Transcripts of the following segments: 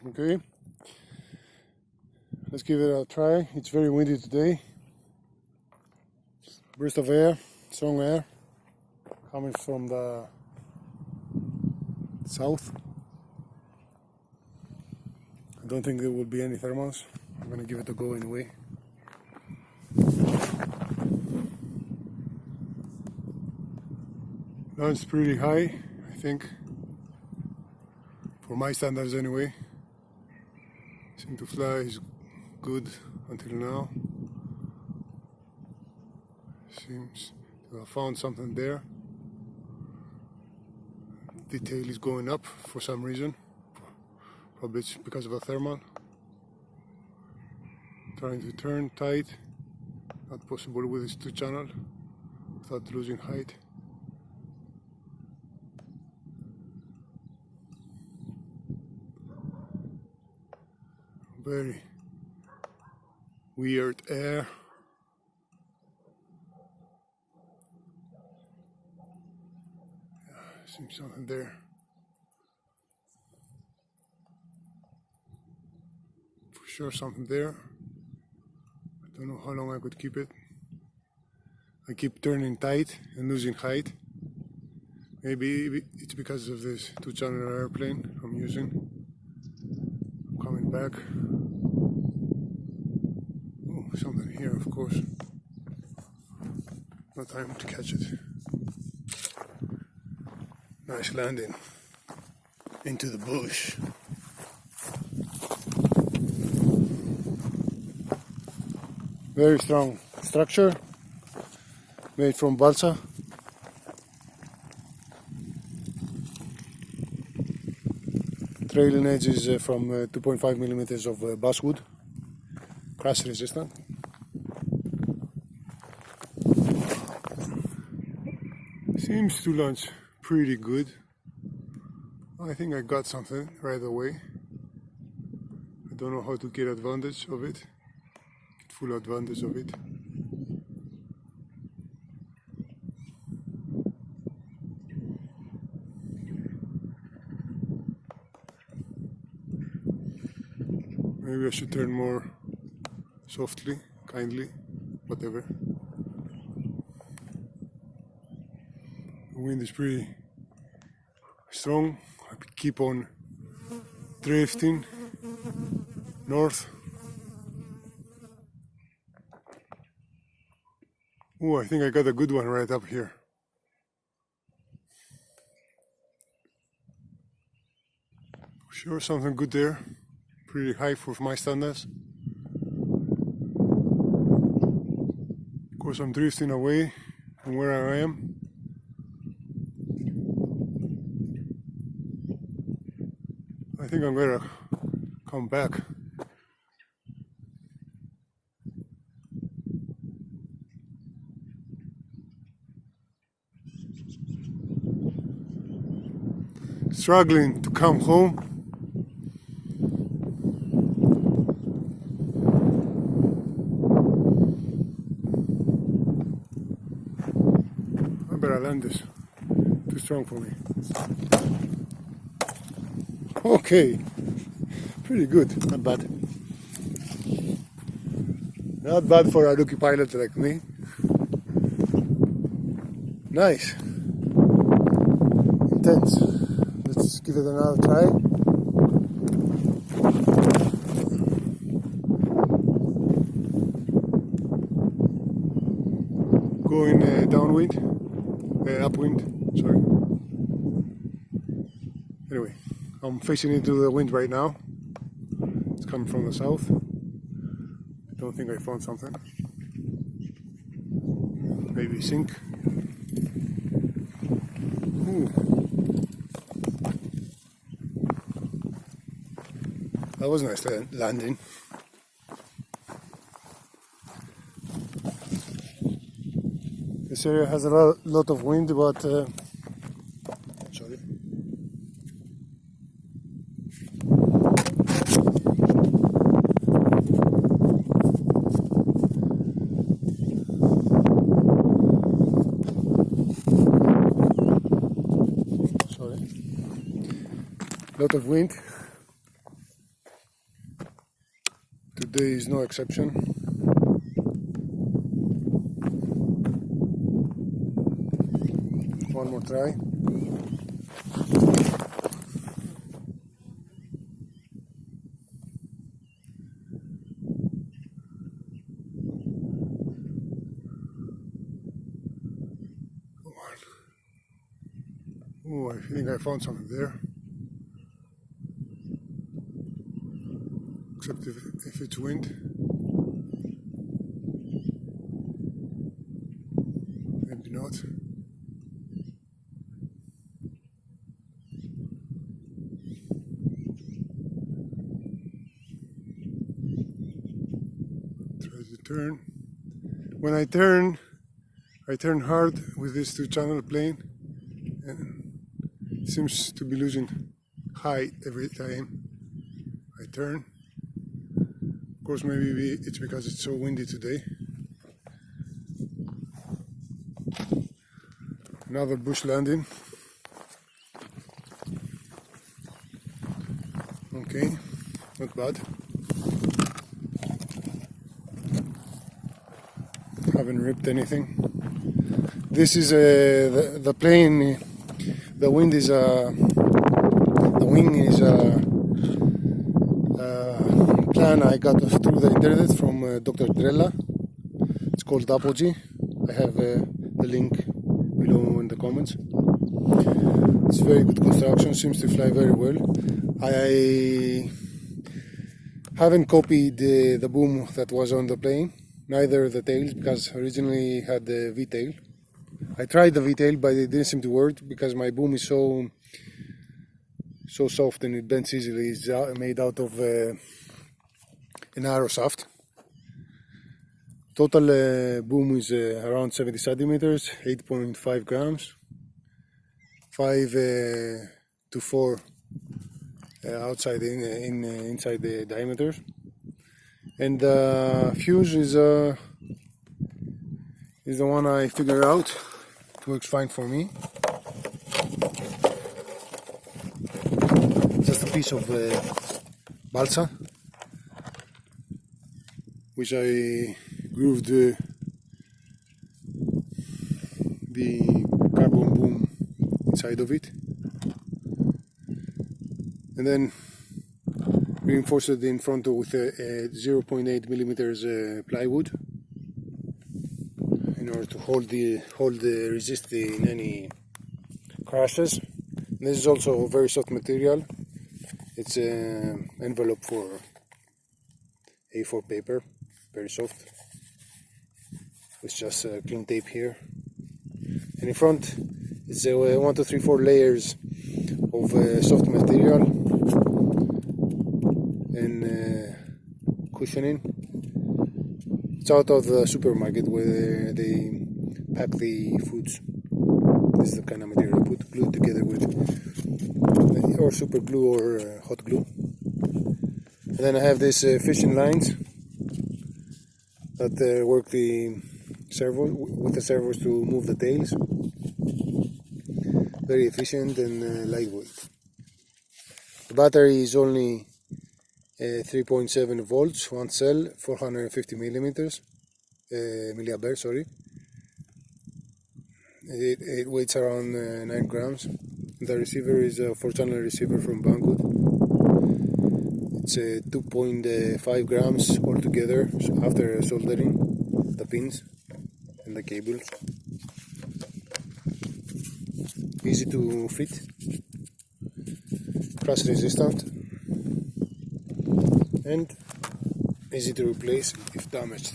Okay, let's give it a try. It's very windy today. Burst of air, strong air, coming from the south. I don't think there will be any thermals. I'm gonna give it a go anyway. That's pretty high, I think, for my standards anyway. Seem to fly is good until now. Seems to have found something there. Detail is going up for some reason. Probably it's because of a thermal. Trying to turn tight. Not possible with this 2-channel without losing height. Very weird air. Seems something there. For sure something there. I don't know how long I could keep it. I keep turning tight and losing height. Maybe it's because of this 2-channel airplane I'm using. I'm coming back. Oh, something here, of course. No time to catch it. Nice landing into the bush. Very strong structure made from balsa. Trailing edge is from 2.5 millimeters of basswood, crash resistant. Seems to launch pretty good. I think I got something right away. I don't know how to get advantage of it, get full advantage of it. Maybe I should turn more softly, kindly, whatever. The wind is pretty strong. I keep on drifting north. Oh, I think I got a good one right up here. Sure, something good there. Pretty high for my standards. Of course, I'm drifting away from where I am. I think I'm gonna come back. Struggling to come home. I better land this. Too strong for me. Okay, pretty good, not bad. Not bad for a rookie pilot like me. Nice. Intense. Let's give it another try. Going downwind, upwind, sorry. Anyway. I'm facing into the wind right now. It's coming from the south. I don't think I found something. Maybe sink. Ooh. That was a nice landing. This area has a lot of wind, but sorry. Lot of wind. Today is no exception. One more try. Oh, I think I found something there. Except if it's wind. Maybe not. Try to turn. When I turn hard with this 2-channel plane, and it seems to be losing height every time I turn. Of course, maybe it's because it's so windy today. Another bush landing. Okay, not bad. Haven't ripped anything. This is the plane. The wing is a plan I got through the internet from Dr. Drella. It's called Apogee. I have the link below in the comments. It's very good construction, seems to fly very well. I haven't copied the boom that was on the plane, neither the tails, because originally had the V-tail. I tried the V-tail, but it didn't seem to work because my boom is so soft and it bends easily. It's made out of an arrow shaft. Total boom is around 70 centimeters, 8.5 grams, 5 to 4 outside inside the diameter, and the fuse is the one I figured out. It works fine for me. Just a piece of balsa, which I grooved the carbon boom inside of it, and then reinforced it in front with a 0.8 millimeters plywood in order to hold the resist in any crashes. And this is also a very soft material. It's an envelope for A4 paper, very soft. It's just clean tape here, and in front it's 1, 2, 3, 4 layers of soft material and cushioning. It's out of the supermarket where they pack the foods. This is the kind of material put glued together with, or super glue or hot glue. And then I have these fishing lines that work the servo with the servos to move the tails. Very efficient and lightweight. The battery is only 3.7 volts, one cell, 450 milliamperes, sorry. It weighs around 9 grams. The receiver is a 4-channel receiver from Banggood. It's 2.5 grams altogether after soldering the pins and the cables. Easy to fit, crash resistant, and easy to replace if damaged.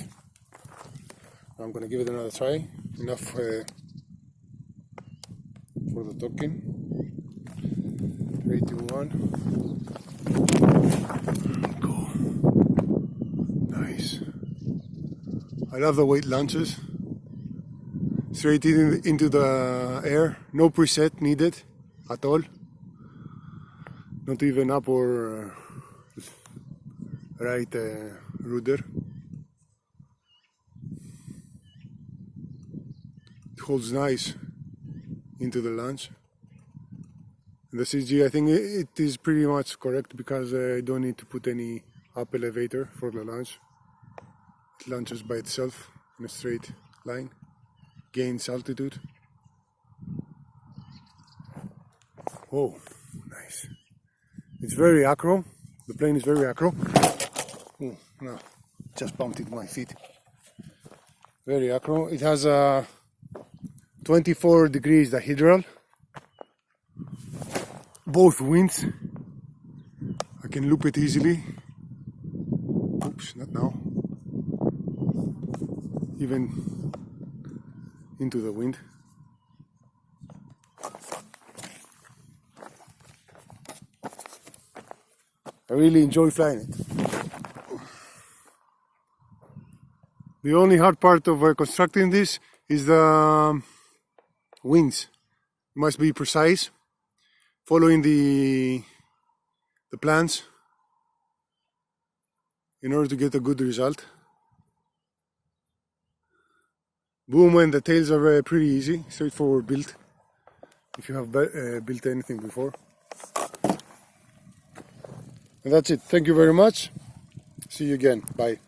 I'm gonna give it another try. Enough for the talking. 3, 2, 1. Go. Nice. I love the weight launches. Straight into the air. No preset needed at all. Not even up or right rudder. It holds nice into the launch. The CG, I think it is pretty much correct because I don't need to put any up elevator for the launch. It launches by itself in a straight line, gains altitude. Oh, nice. It's very acro. The plane is very acro. Oh, no, just bumped into my feet. Very acro. It has a 24 degrees dihedral. Both winds. I can loop it easily. Oops, not now. Even into the wind. I really enjoy flying it. The only hard part of constructing this is the wings. You must be precise, following the plans in order to get a good result. Boom and the tails are pretty easy, straightforward build, if you have built anything before. And that's it. Thank you very much. See you again. Bye.